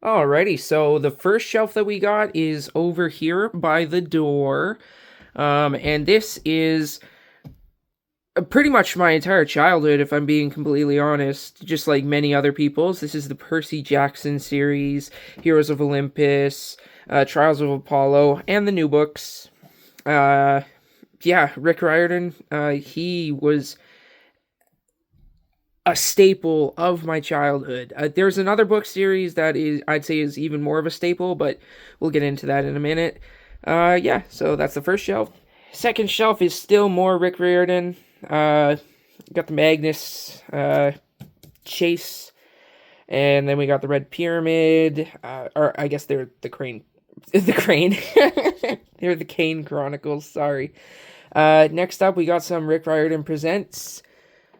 Alrighty, so the first shelf that we got is over here by the door. And this is pretty much my entire childhood, if I'm being completely honest, just like many other people's. This is the Percy Jackson series, Heroes of Olympus, Trials of Apollo, and the new books. Uh, yeah, Rick Riordan, he was a staple of my childhood. There's another book series that is, I'd say, is even more of a staple, but we'll get into that in a minute. Yeah, so that's the first shelf. Second shelf is still more Rick Riordan. Got the Magnus Chase, and then we got the Red Pyramid, or I guess they're the Crane, the Crane. They're the Kane Chronicles. Sorry. Next up, we got some Rick Riordan Presents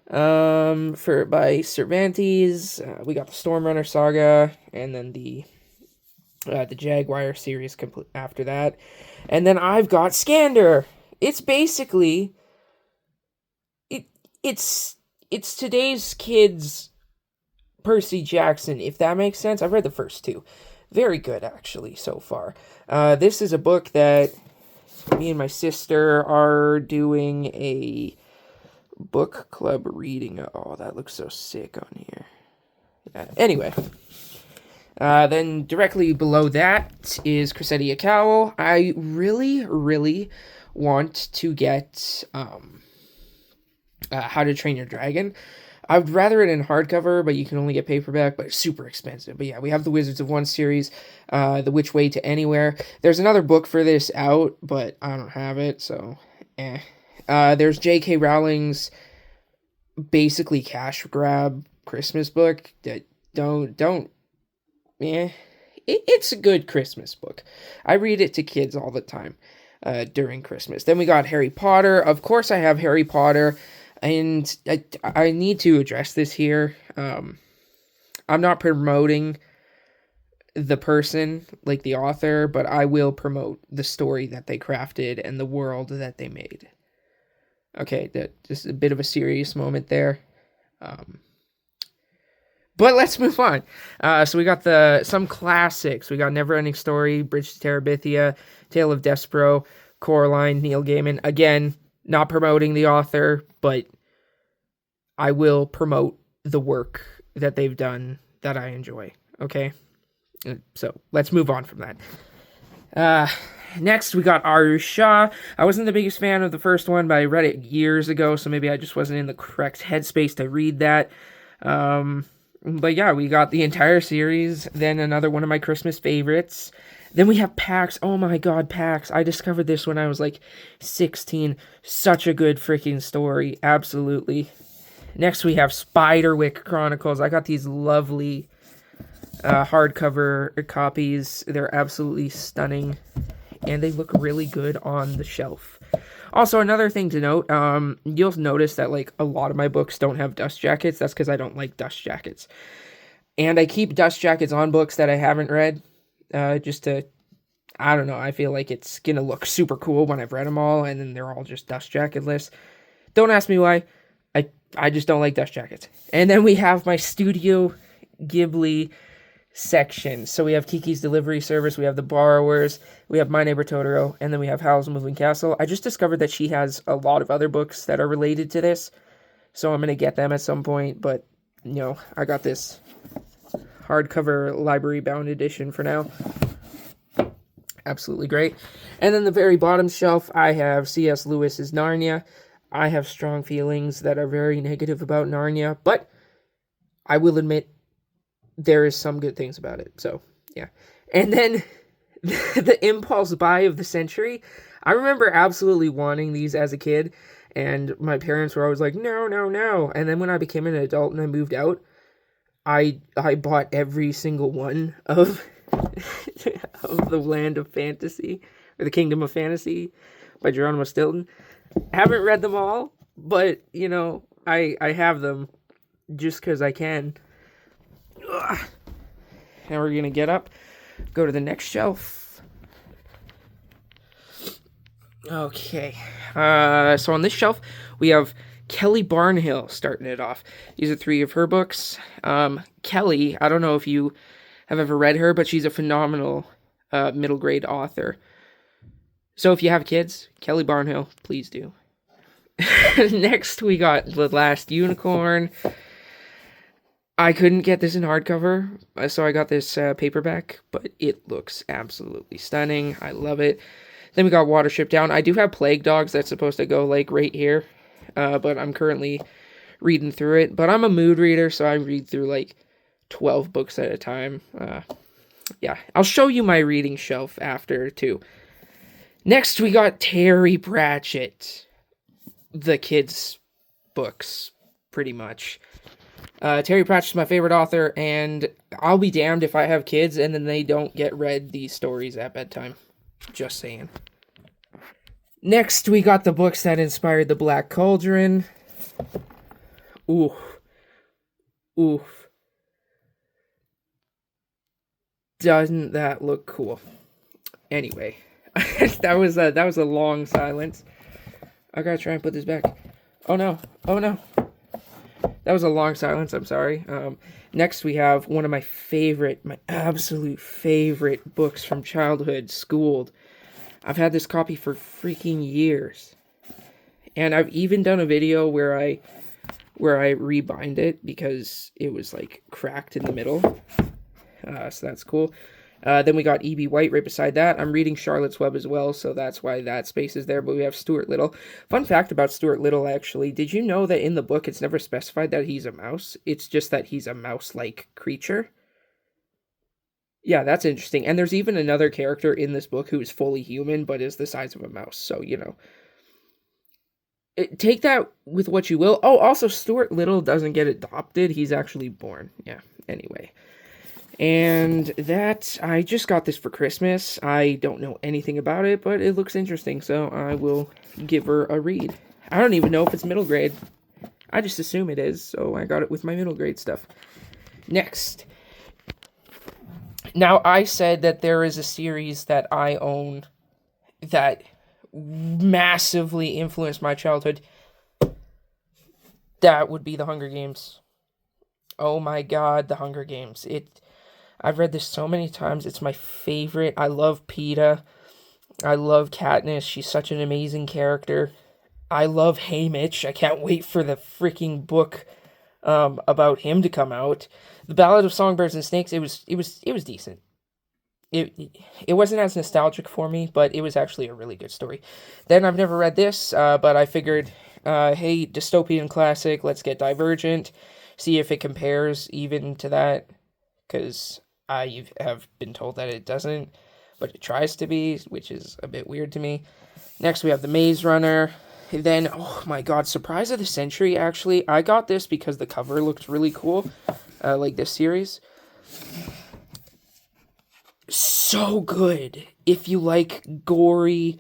for by Cervantes. We got the Stormrunner saga, and then the Jaguar series complete after that. And then I've got Scander. It's basically it's today's kids Percy Jackson, if that makes sense. I've read the first two. Very good actually so far. This is a book that me and my sister are doing a book club reading. Oh, that looks so sick on here. Yeah. Anyway, then directly below that is Cressida Cowell. I really, really want to get How to Train Your Dragon. I would rather it in hardcover, but you can only get paperback, but it's super expensive. But yeah, we have the Wizards of One series, The Which Way to Anywhere. There's another book for this out, but I don't have it, so eh. There's J.K. Rowling's basically cash grab Christmas book that don't it's a good Christmas book. I read it to kids all the time during Christmas. Then we got Harry Potter. Of course, I have Harry Potter, and I need to address this here. I'm not promoting the person, like the author, but I will promote the story that they crafted and the world that they made. Okay, that just a bit of a serious moment there. But let's move on. So we got some classics. We got Neverending Story, Bridge to Terabithia, Tale of Despero, Coraline, Neil Gaiman. Again, not promoting the author, but I will promote the work that they've done that I enjoy. Okay? So let's move on from that. Next, we got Aru Shah. I wasn't the biggest fan of the first one, but I read it years ago, so maybe I just wasn't in the correct headspace to read that. But yeah, we got the entire series. Then another one of my Christmas favorites. Then we have Pax. Oh my god, Pax. I discovered this when I was like 16. Such a good freaking story. Absolutely. Next, we have Spiderwick Chronicles. I got these lovely hardcover copies. They're absolutely stunning, and they look really good on the shelf. Also, another thing to note, you'll notice that like a lot of my books don't have dust jackets. That's because I don't like dust jackets. And I keep dust jackets on books that I haven't read, just to, I don't know, I feel like it's gonna look super cool when I've read them all, and then they're all just dust jacketless. Don't ask me why. I just don't like dust jackets. And then we have my Studio Ghibli section. So we have Kiki's Delivery Service, we have The Borrowers, we have My Neighbor Totoro, and then we have Howl's Moving Castle. I just discovered that she has a lot of other books that are related to this, so I'm going to get them at some point, but, you know, I got this hardcover library-bound edition for now. Absolutely great. And then the very bottom shelf, I have C.S. Lewis's Narnia. I have strong feelings that are very negative about Narnia, but I will admit there is some good things about it. So, yeah. And then the impulse buy of the century. I remember absolutely wanting these as a kid, and my parents were always like, no, no, no. And then when I became an adult and I moved out, I bought every single one of of the Land of Fantasy, or the Kingdom of Fantasy by Geronimo Stilton. Haven't read them all, but, you know, I have them just because I can. Ugh. Now we're going to get up, go to the next shelf. Okay. So on this shelf, we have Kelly Barnhill starting it off. These are 3 of her books. Kelly, I don't know if you have ever read her, but she's a phenomenal middle grade author. So if you have kids, Kelly Barnhill, please do. Next, we got The Last Unicorn. I couldn't get this in hardcover, so I got this paperback, but it looks absolutely stunning. I love it. Then we got Watership Down. I do have Plague Dogs that's supposed to go, like, right here, but I'm currently reading through it. But I'm a mood reader, so I read through, like, 12 books at a time. Yeah, I'll show you my reading shelf after, too. Next, we got Terry Pratchett. The kids' books, pretty much. Terry Pratchett's my favorite author, and I'll be damned if I have kids and then they don't get read these stories at bedtime. Just saying. Next, we got the books that inspired The Black Cauldron. Oof. Oof. Doesn't that look cool? Anyway, that was a long silence. I gotta try and put this back. Oh no. That was a long silence, I'm sorry. Next we have one of my absolute favorite books from childhood, Schooled. I've had this copy for freaking years. And I've even done a video where I rebind it because it was like cracked in the middle. So that's cool. Then we got E.B. White right beside that. I'm reading Charlotte's Web as well, so that's why that space is there. But we have Stuart Little. Fun fact about Stuart Little, actually. Did you know that in the book it's never specified that he's a mouse? It's just that he's a mouse-like creature. Yeah, that's interesting. And there's even another character in this book who is fully human, but is the size of a mouse. So, you know. Take that with what you will. Oh, also, Stuart Little doesn't get adopted. He's actually born. Yeah, anyway. And that, I just got this for Christmas. I don't know anything about it, but it looks interesting, so I will give her a read. I don't even know if it's middle grade. I just assume it is, so I got it with my middle grade stuff. Next. Now, I said that there is a series that I own that massively influenced my childhood. That would be The Hunger Games. Oh my god, The Hunger Games. I've read this so many times. It's my favorite. I love Peeta. I love Katniss. She's such an amazing character. I love Haymitch. I can't wait for the freaking book about him to come out. The Ballad of Songbirds and Snakes, it was decent. It wasn't as nostalgic for me, but it was actually a really good story. Then I've never read this, but I figured, hey, dystopian classic, let's get Divergent, see if it compares even to that, because I have been told that it doesn't, but it tries to be, which is a bit weird to me. Next, we have The Maze Runner. Then, oh my god, Surprise of the Century, actually. I got this because the cover looked really cool, like this series. So good. If you like gory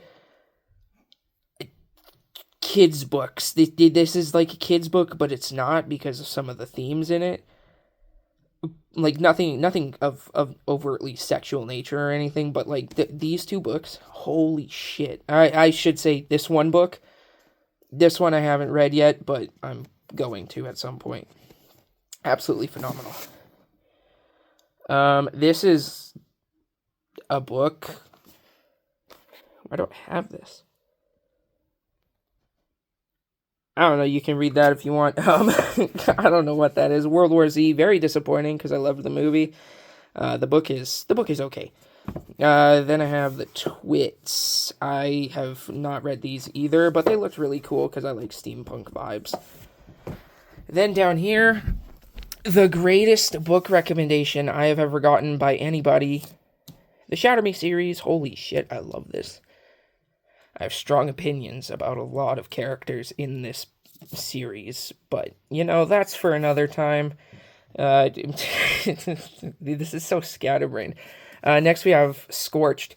kids books. This is like a kids book, but it's not because of some of the themes in it. Like nothing of overtly sexual nature or anything, but like these two books, holy shit. I should say this one book. This one I haven't read yet, but I'm going to at some point. Absolutely phenomenal. This is a book. I don't have this. I don't know, you can read that if you want. I don't know what that is. World War Z, very disappointing because I loved the movie. The book is okay. Then I have The Twits. I have not read these either, but they looked really cool because I like steampunk vibes. Then down here, the greatest book recommendation I have ever gotten by anybody. The Shatter Me series. Holy shit, I love this. I have strong opinions about a lot of characters in this series, but, you know, that's for another time. This is so scatterbrained. Next we have Scorched.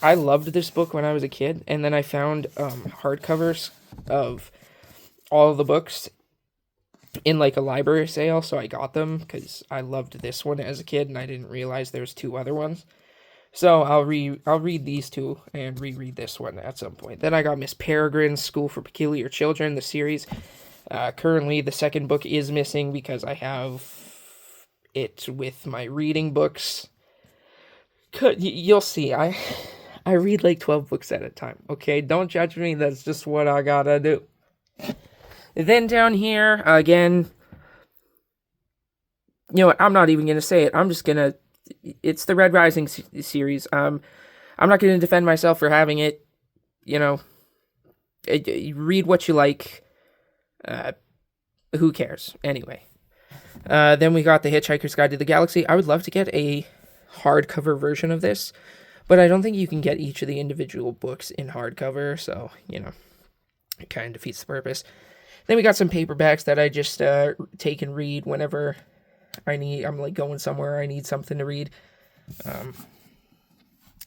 I loved this book when I was a kid, and then I found hardcovers of all of the books in, like, a library sale, so I got them, because I loved this one as a kid, and I didn't realize there's two other ones. So I'll read these two and reread this one at some point. Then I got Miss Peregrine's School for Peculiar Children, the series. Currently, the second book is missing because I have it with my reading books. You'll see, I read like 12 books at a time, okay? Don't judge me, that's just what I gotta do. Then down here, again, you know what, I'm not even gonna say it, I'm just gonna, it's the Red Rising series. I'm not gonna defend myself for having it, you know, read what you like, who cares, anyway. Then we got The Hitchhiker's Guide to the Galaxy. I would love to get a hardcover version of this, but I don't think you can get each of the individual books in hardcover, so, you know, it kind of defeats the purpose. Then we got some paperbacks that I just take and read whenever I'm like going somewhere, I need something to read.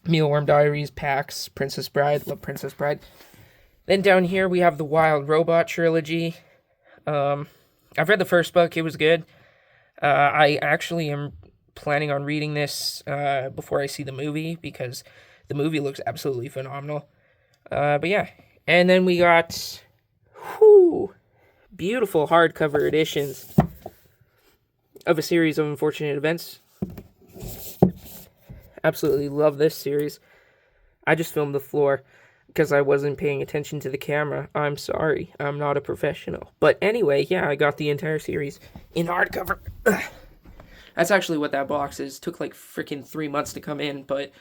Mealworm Diaries, Pax, Princess Bride, love Princess Bride. Then down here we have the Wild Robot trilogy. I've read the first book, it was good. I actually am planning on reading this before I see the movie, because the movie looks absolutely phenomenal. But yeah, and then we got beautiful hardcover editions of A Series of Unfortunate Events. Absolutely love this series. I just filmed the floor because I wasn't paying attention to the camera. I'm sorry. I'm not a professional. But anyway, yeah, I got the entire series in hardcover. Ugh. That's actually what that box is. It took like freaking 3 months to come in, but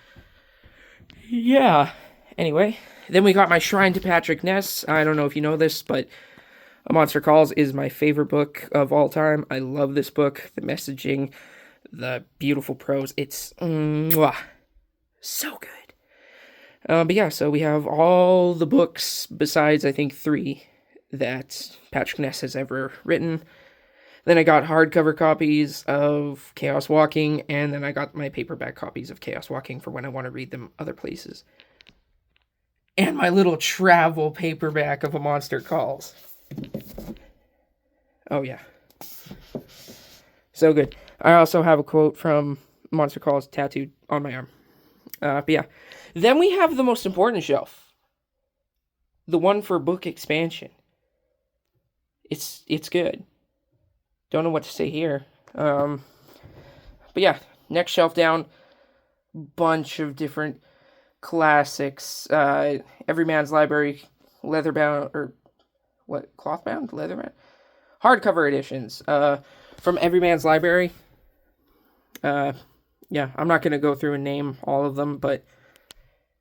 yeah. Anyway, then we got my Shrine to Patrick Ness. I don't know if you know this, but A Monster Calls is my favorite book of all time. I love this book. The messaging, the beautiful prose. It's so good. But yeah, so we have all the books besides, I think, 3 that Patrick Ness has ever written. Then I got hardcover copies of Chaos Walking, and then I got my paperback copies of Chaos Walking for when I want to read them other places. And my little travel paperback of A Monster Calls. Oh yeah. So good. I also have a quote from Monster Calls tattooed on my arm. But yeah. Then we have the most important shelf. The one for book expansion. It's good. Don't know what to say here. But yeah, next shelf down. Bunch of different classics. Everyman's Library, leatherbound, or what? Clothbound? Leatherbound? Hardcover editions. From Everyman's Library. Yeah, I'm not going to go through and name all of them, but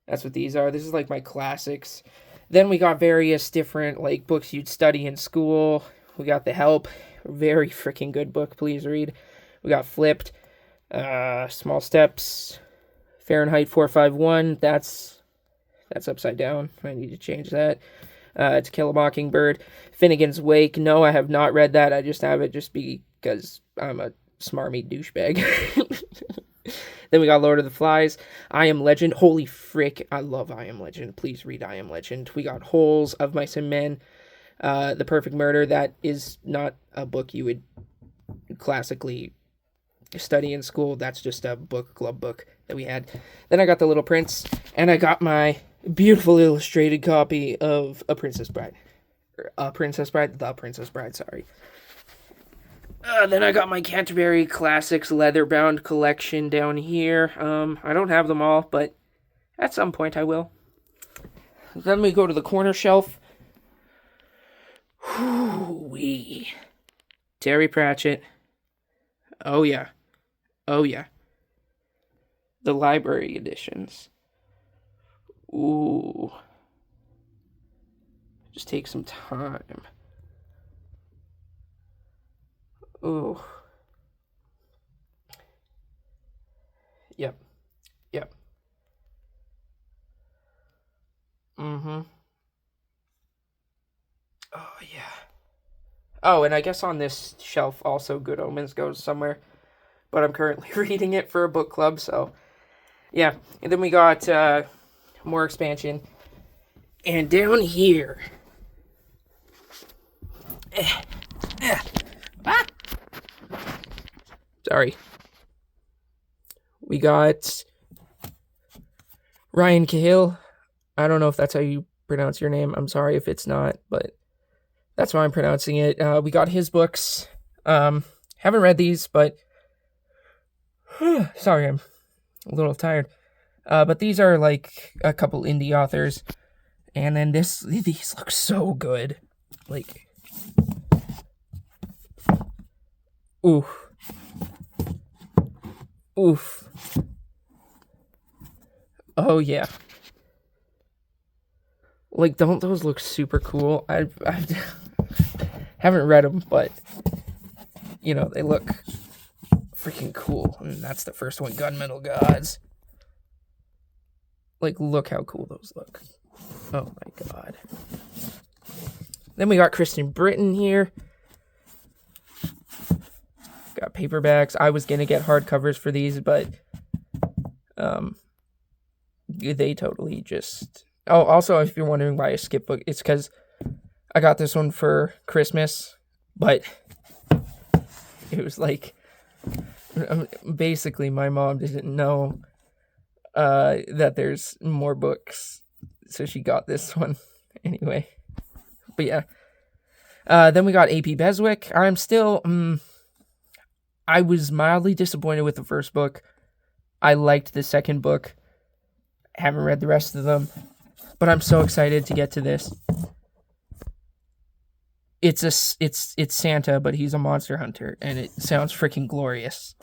that's what these are. This is like my classics. Then we got various different like books you'd study in school. We got The Help. Very freaking good book. Please read. We got Flipped. Small Steps. Fahrenheit 451. That's upside down. I need to change that. To Kill a Mockingbird. Finnegan's Wake. No, I have not read that. I just have it just because I'm a smarmy douchebag. Then we got Lord of the Flies, I Am Legend. Holy frick, I love I Am Legend. Please read I Am Legend. We got Holes, Of Mice and Men, The Perfect Murder. That is not a book you would classically study in school. That's just a club book that we had. Then I got The Little Prince, and I got my beautiful illustrated copy of The Princess Bride, sorry. Then I got my Canterbury Classics leather-bound collection down here. I don't have them all, but at some point I will. Then we go to the corner shelf. Whoo-wee. Terry Pratchett. Oh yeah. The library editions. Ooh. Just take some time. Ooh. Yep. Mm-hmm. Oh, yeah. Oh, and I guess on this shelf also Good Omens goes somewhere. But I'm currently reading it for a book club, so... Yeah. And then we got more expansion. And down here... Sorry. We got Ryan Cahill. I don't know if that's how you pronounce your name. I'm sorry if it's not, but that's how I'm pronouncing it. We got his books. Haven't read these, but Sorry, I'm a little tired. But these are like a couple indie authors, and then these look so good. Like, oof, oof. Oh yeah. Like, don't those look super cool? I haven't read them, but you know they look freaking cool. And that's the first one, Gunmetal Gods. Like, look how cool those look. Oh my god. Then we got Kristen Britton here. Got paperbacks. I was gonna get hardcovers for these, but they totally just... Oh, also, if you're wondering why I skipped book, it's because I got this one for Christmas, but it was like... Basically, my mom didn't know that there's more books, so she got this one anyway. But yeah. Then we got A.P. Beswick. I'm still... I was mildly disappointed with the first book. I liked the second book. Haven't read the rest of them, but I'm so excited to get to this. It's Santa, but he's a monster hunter, and it sounds freaking glorious.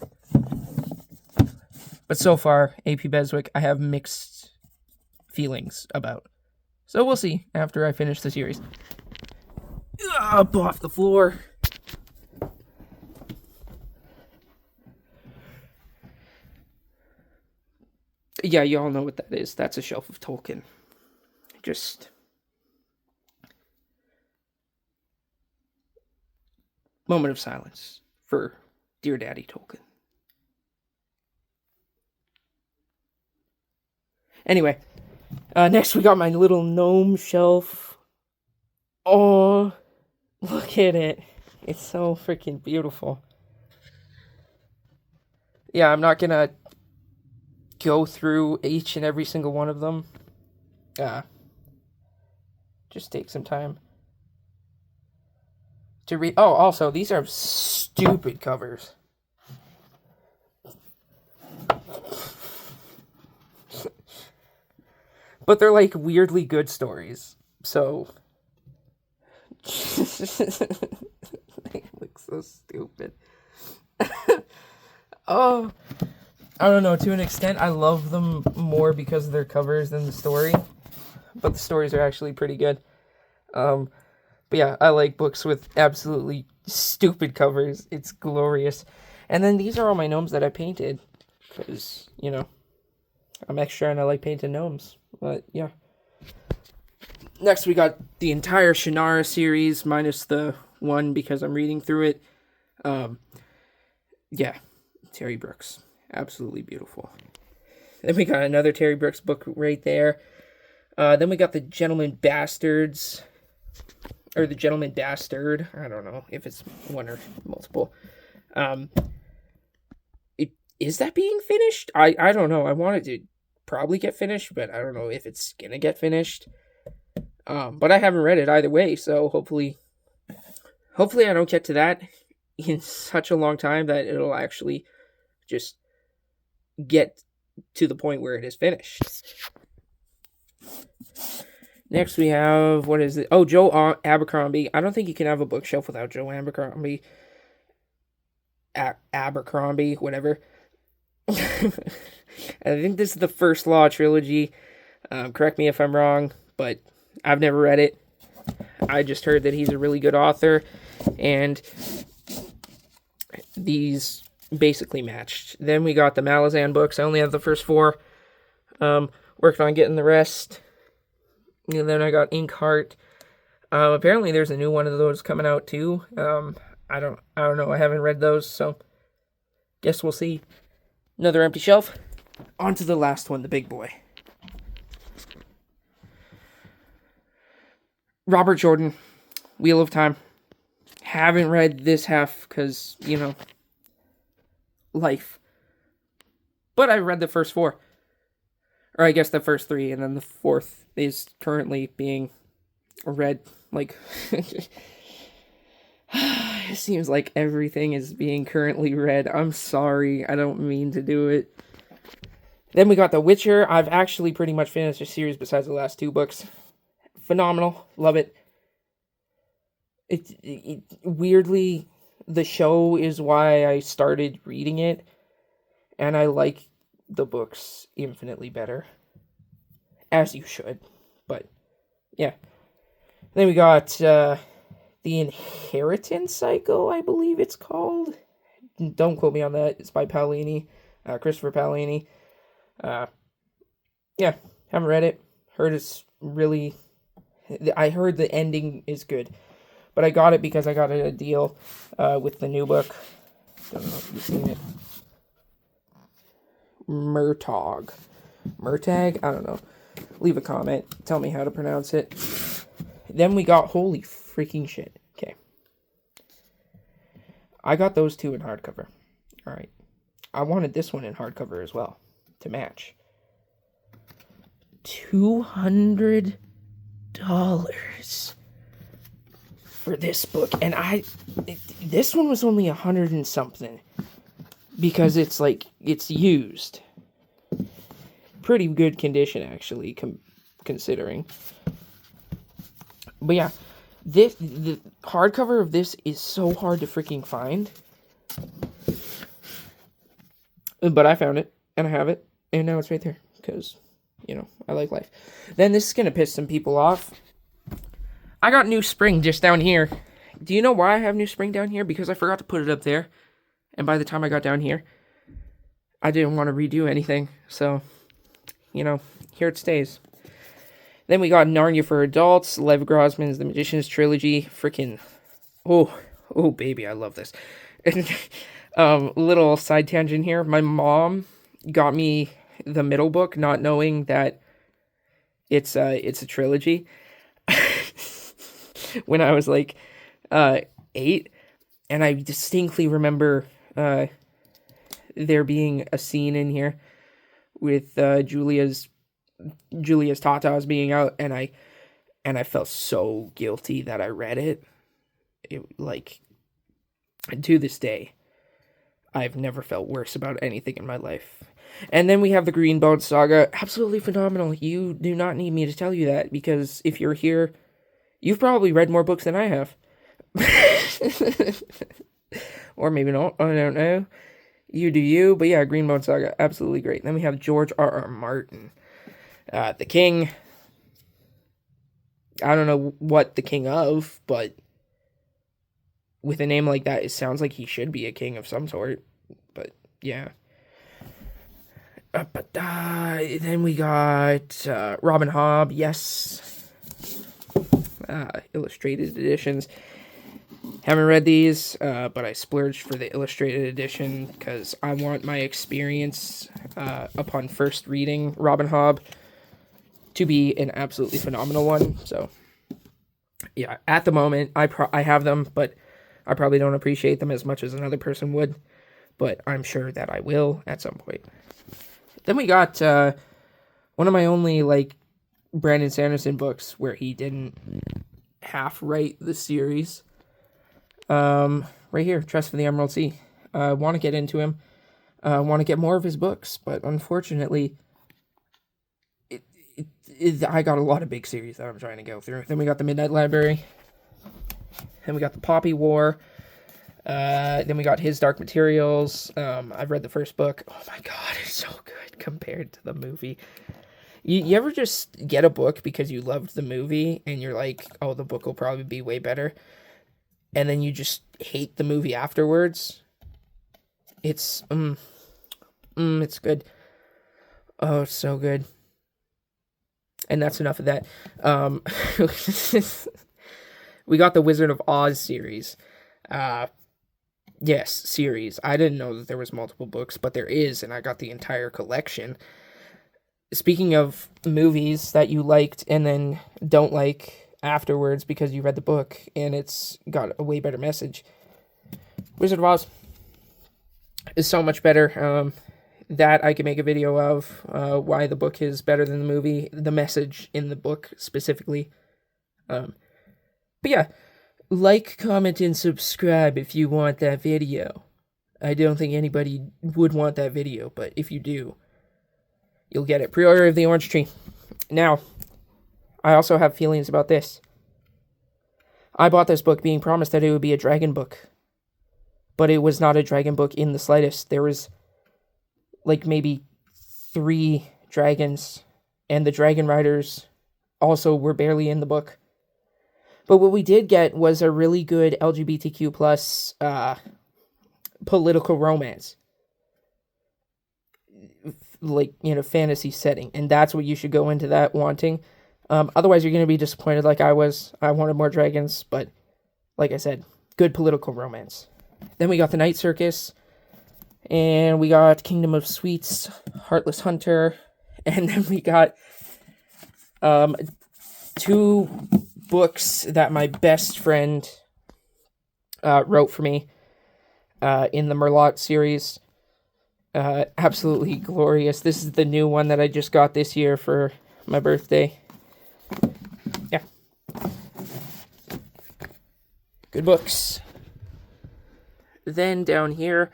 But so far, A.P. Beswick, I have mixed feelings about. So we'll see after I finish the series. Up off the floor. Yeah, you all know what that is. That's a shelf of Tolkien. Just... moment of silence for Dear Daddy Tolkien. Anyway, next we got my little gnome shelf. Oh, look at it. It's so freaking beautiful. Yeah, I'm not gonna go through each and every single one of them. Just take some time to read. Oh, also, these are stupid covers. But they're like weirdly good stories. So they look so stupid. Oh, I don't know. To an extent, I love them more because of their covers than the story. But the stories are actually pretty good. But yeah, I like books with absolutely stupid covers. It's glorious. And then these are all my gnomes that I painted. Because, you know, I'm extra and I like painting gnomes. But yeah. Next we got the entire Shannara series, minus the one because I'm reading through it. Yeah, Terry Brooks. Absolutely beautiful. Then we got another Terry Brooks book right there. Then we got The Gentleman Bastards. Or The Gentleman Bastard. I don't know if it's one or multiple. Is that being finished? I don't know. I wanted to probably get finished, but I don't know if it's gonna get finished. But I haven't read it either way, so hopefully I don't get to that in such a long time that it'll actually just get to the point where it is finished. Next we have, what is it? Oh, Joe Abercrombie. I don't think you can have a bookshelf without Joe Abercrombie. Abercrombie, whatever. I think this is the First Law trilogy. Correct me if I'm wrong, but I've never read it. I just heard that he's a really good author, and these basically matched. Then we got the Malazan books. I only have the first 4. Working on getting the rest. And then I got Inkheart. Apparently there's a new one of those coming out too. I don't know. I haven't read those, so guess we'll see. Another empty shelf. On to the last one, the big boy. Robert Jordan, Wheel of Time. Haven't read this half because, you know, life. But I read the first 4. Or I guess the first 3, and then the 4th is currently being read. Like, It seems like everything is being currently read. I'm sorry. I don't mean to do it. Then we got The Witcher. I've actually pretty much finished the series besides the last 2 books. Phenomenal. Love it. It weirdly, the show is why I started reading it, and I like the books infinitely better. As you should. But, yeah. Then we got The Inheritance Cycle, I believe it's called. Don't quote me on that. It's by Paolini, Christopher Paolini. Yeah, haven't read it. Heard it's really... I heard the ending is good. But I got it because I got a deal with the new book. Don't know if you've seen it. Murtag. Murtag? I don't know. Leave a comment. Tell me how to pronounce it. Then we got... Holy freaking shit. Okay. I got those 2 in hardcover. Alright. I wanted this one in hardcover as well. To match. $200 for this book, and this one was only 100 and something because it's like it's used, pretty good condition actually, considering. But yeah, the hardcover of this is so hard to freaking find, but I found it and I have it, and now it's right there because, you know, I like life. Then this is gonna piss some people off. I got New Spring just down here. Do you know why I have New Spring down here? Because I forgot to put it up there. And by the time I got down here, I didn't want to redo anything. So, you know, here it stays. Then we got Narnia for Adults, Lev Grossman's The Magician's Trilogy. Freaking, oh baby, I love this. Little side tangent here. My mom got me the middle book, not knowing that it's a trilogy. When I was like 8, and I distinctly remember there being a scene in here with Julia's tatas being out, and I felt so guilty that I read it. It, like, to this day, I've never felt worse about anything in my life. And then we have the Greenbone Saga. Absolutely phenomenal. You do not need me to tell you that, because if you're here, you've probably read more books than I have. Or maybe not. I don't know. You do you. But yeah, Greenbone Saga. Absolutely great. Then we have George R.R. Martin. The King. I don't know what the king of, but with a name like that, it sounds like he should be a king of some sort. But yeah. Then we got Robin Hobb. Yes. Illustrated editions. Haven't read these, but I splurged for the illustrated edition because I want my experience upon first reading Robin Hobb to be an absolutely phenomenal one. So, yeah, at the moment, I have them, but I probably don't appreciate them as much as another person would. But I'm sure that I will at some point. Then we got one of my only, like, Brandon Sanderson books where he didn't half write the series. Right here, Trust for the Emerald Sea. I want to get into him. I want to get more of his books, but unfortunately, I got a lot of big series that I'm trying to go through. Then we got the Midnight Library. Then we got the Poppy War. Then we got His Dark Materials. I've read the first book. Oh my god, it's so good compared to the movie. You ever just get a book because you loved the movie and you're like, oh, the book will probably be way better, and then you just hate the movie afterwards? It's it's good. Oh, it's so good. And that's enough of that. We got the Wizard of Oz series. Yes, series. I didn't know that there was multiple books, but there is, and I got the entire collection. Speaking of movies that you liked and then don't like afterwards because you read the book and it's got a way better message, Wizard of Oz is so much better. That I can make a video of why the book is better than the movie, the message in the book specifically. But yeah, Like, comment, and subscribe if you want that video. I don't think anybody would want that video, but if you do, you'll get it. Pre-order of the Orange Tree. Now, I also have feelings about this. I bought this book being promised that it would be a dragon book, but it was not a dragon book in the slightest. There was, like, maybe 3 dragons, and the dragon riders also were barely in the book. But what we did get was a really good LGBTQ plus political romance, like, fantasy setting, and that's what you should go into that wanting. Otherwise, you're going to be disappointed like I was. I wanted more dragons, but like I said, good political romance. Then we got The Night Circus, and we got Kingdom of Sweets, Heartless Hunter, and then we got 2 books that my best friend wrote for me in the Merlot series. Absolutely glorious. This is the new one that I just got this year for my birthday. Yeah. Good books. Then down here,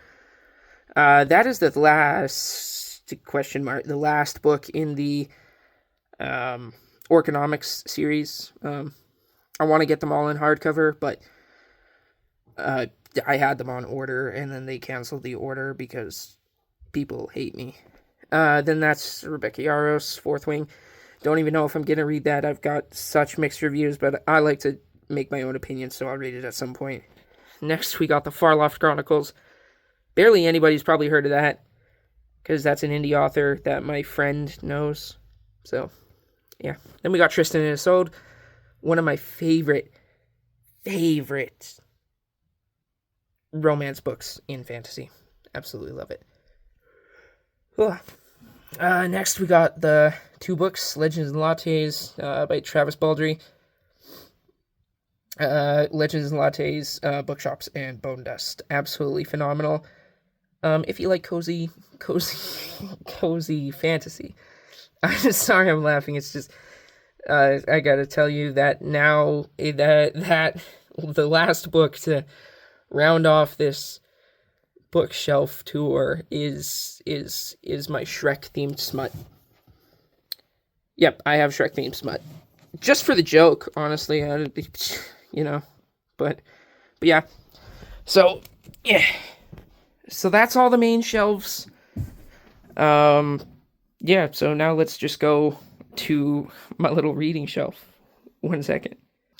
that is the last the last book in the Orconomics series. I want to get them all in hardcover, but I had them on order, and then they canceled the order because people hate me. Then that's Rebecca Yarros, Fourth Wing. Don't even know if I'm going to read that. I've got such mixed reviews, but I like to make my own opinion, so I'll read it at some point. Next, we got the Farloft Chronicles. Barely anybody's probably heard of that, because that's an indie author that my friend knows. So, yeah. Then we got Tristan and Isolde, one of my favorite romance books in fantasy. Absolutely love it. Next, we got the 2 books, Legends and Lattes by Travis Baldry. Legends and Lattes, Bookshops, and Bone Dust. Absolutely phenomenal. If you like cozy fantasy. I'm sorry I'm laughing. It's just, I gotta tell you that now, that the last book to round off this bookshelf tour is my Shrek themed smut. Yep, I have Shrek themed smut. Just for the joke, honestly, but yeah. So, yeah. So that's all the main shelves. Yeah, so now let's just go to my little reading shelf. 1 second.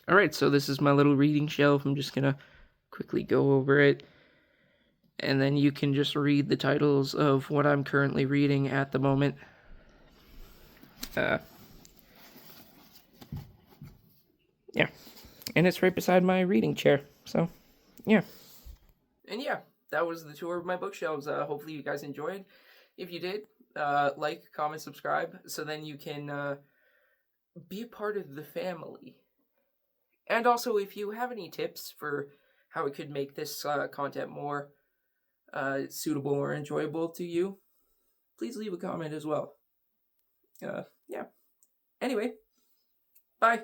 Alright, so this is my little reading shelf. I'm just gonna quickly go over it, and then you can just read the titles of what I'm currently reading at the moment. Yeah. And it's right beside my reading chair. So, yeah. And yeah, that was the tour of my bookshelves. Hopefully you guys enjoyed. If you did, like, comment, subscribe, so then you can be a part of the family. And also, if you have any tips for how we could make this content more suitable or enjoyable to you, please leave a comment as well. Yeah. Anyway, bye.